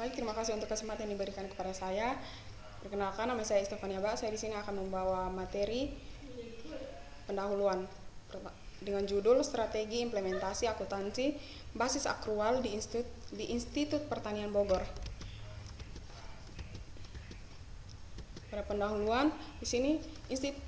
Baik, terima kasih untuk kesempatan yang diberikan kepada saya. Perkenalkan, nama saya Stefania Ba. Saya di sini akan membawa materi pendahuluan dengan judul Strategi Implementasi Akuntansi Basis Akrual di Institut Pertanian Bogor. Pada pendahuluan, di sini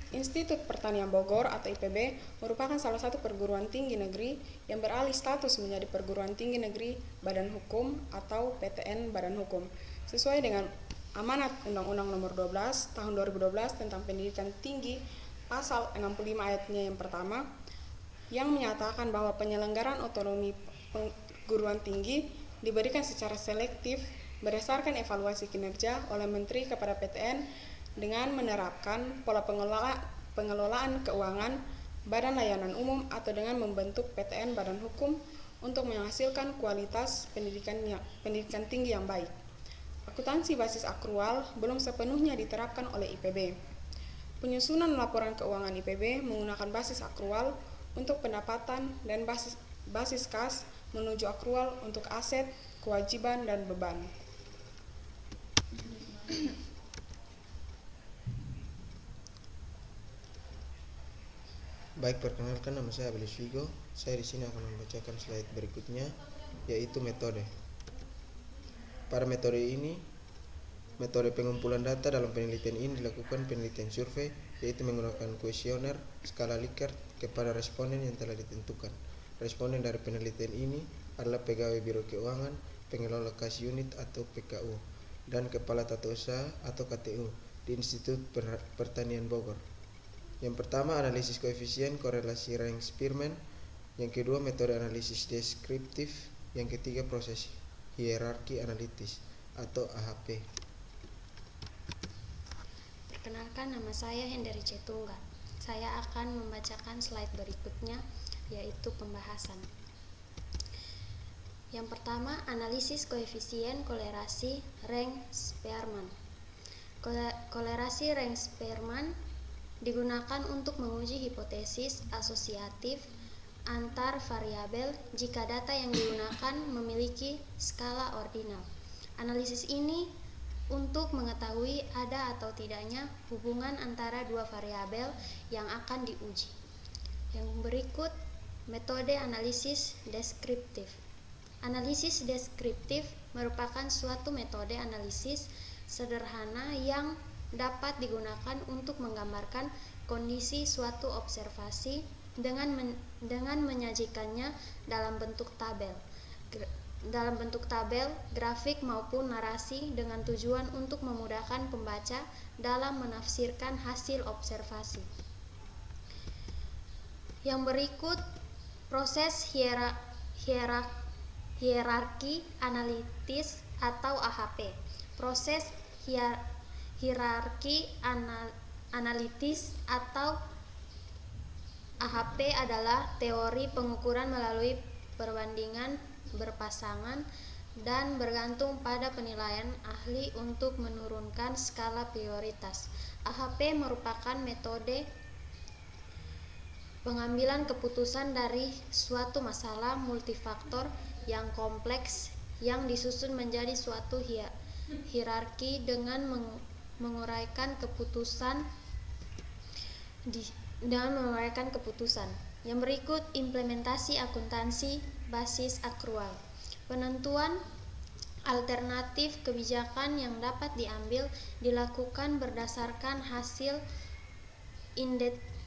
Institut Pertanian Bogor atau IPB merupakan salah satu perguruan tinggi negeri yang beralih status menjadi perguruan tinggi negeri Badan Hukum atau PTN Badan Hukum sesuai dengan amanat Undang-Undang Nomor 12 Tahun 2012 tentang Pendidikan Tinggi pasal 65 ayatnya yang pertama yang menyatakan bahwa penyelenggaraan otonomi perguruan tinggi diberikan secara selektif berdasarkan evaluasi kinerja oleh Menteri kepada PTN dengan menerapkan pola pengelolaan keuangan Badan Layanan Umum atau dengan membentuk PTN Badan Hukum untuk menghasilkan kualitas pendidikan tinggi yang baik. Akuntansi basis akrual belum sepenuhnya diterapkan oleh IPB. Penyusunan laporan keuangan IPB menggunakan basis akrual untuk pendapatan dan basis kas menuju akrual untuk aset, kewajiban, dan beban. Baik, perkenalkan, nama saya Abelis Vigo. Saya di sini akan membacakan slide berikutnya, yaitu metode. Pada metode ini, metode pengumpulan data dalam penelitian ini dilakukan penelitian survei, yaitu menggunakan kuesioner skala Likert kepada responden yang telah ditentukan. Responden dari penelitian ini adalah pegawai Biro Keuangan, pengelola kas unit atau PKU, dan kepala tata usaha atau KTU di Institut Pertanian Bogor. Yang pertama, analisis koefisien korelasi Rank-Spearman. Yang kedua, metode analisis deskriptif. Yang ketiga, proses hierarki analitis atau AHP. Perkenalkan, nama saya Henderi Cetunggal. Saya akan membacakan slide berikutnya, yaitu pembahasan. Yang pertama, analisis koefisien korelasi Rank-Spearman. Korelasi Rank-Spearman digunakan untuk menguji hipotesis asosiatif antar variabel jika data yang digunakan memiliki skala ordinal. Analisis ini untuk mengetahui ada atau tidaknya hubungan antara dua variabel yang akan diuji. Yang berikut, metode analisis deskriptif. Analisis deskriptif merupakan suatu metode analisis sederhana yang dapat digunakan untuk menggambarkan kondisi suatu observasi dengan menyajikannya dalam bentuk tabel, grafik maupun narasi dengan tujuan untuk memudahkan pembaca dalam menafsirkan hasil observasi. Yang berikut, proses hierarki analitis atau AHP. Proses hierarki analitis atau AHP adalah teori pengukuran melalui perbandingan berpasangan dan bergantung pada penilaian ahli untuk menurunkan skala prioritas. AHP merupakan metode pengambilan keputusan dari suatu masalah multifaktor yang kompleks yang disusun menjadi suatu hierarki dengan menguraikan keputusan. Yang berikut, implementasi akuntansi basis akrual. Penentuan alternatif kebijakan yang dapat diambil dilakukan berdasarkan hasil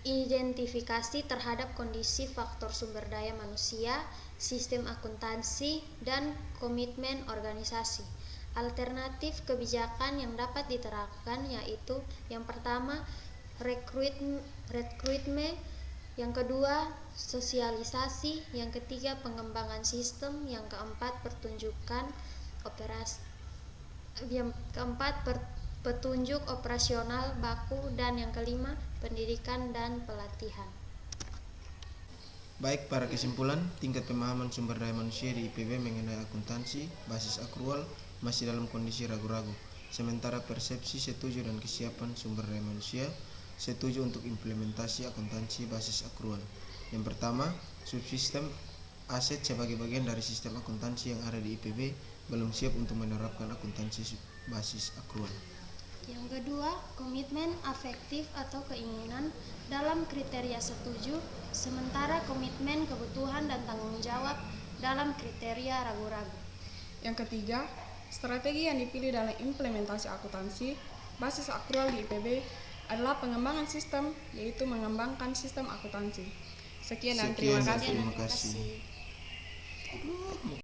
identifikasi terhadap kondisi faktor sumber daya manusia, sistem akuntansi, dan komitmen organisasi. Alternatif kebijakan yang dapat diterapkan yaitu yang pertama, rekrutmen, yang kedua, sosialisasi, yang ketiga, pengembangan sistem, yang keempat, petunjuk operasional baku, dan yang kelima, pendidikan dan pelatihan. Baik, para kesimpulan, tingkat pemahaman sumber daya manusia di IPB mengenai akuntansi basis akrual masih dalam kondisi ragu-ragu. Sementara persepsi setuju dan kesiapan sumber daya manusia setuju untuk implementasi akuntansi basis akrual. Yang pertama, subsistem aset sebagai bagian dari sistem akuntansi yang ada di IPB belum siap untuk menerapkan akuntansi basis akrual. Yang kedua, komitmen afektif atau keinginan dalam kriteria setuju, sementara komitmen kebutuhan dan tanggung jawab dalam kriteria ragu-ragu. Yang ketiga, strategi yang dipilih dalam implementasi akuntansi basis akrual di IPB adalah pengembangan sistem, yaitu mengembangkan sistem akuntansi. Sekian dan terima kasih. Terima kasih.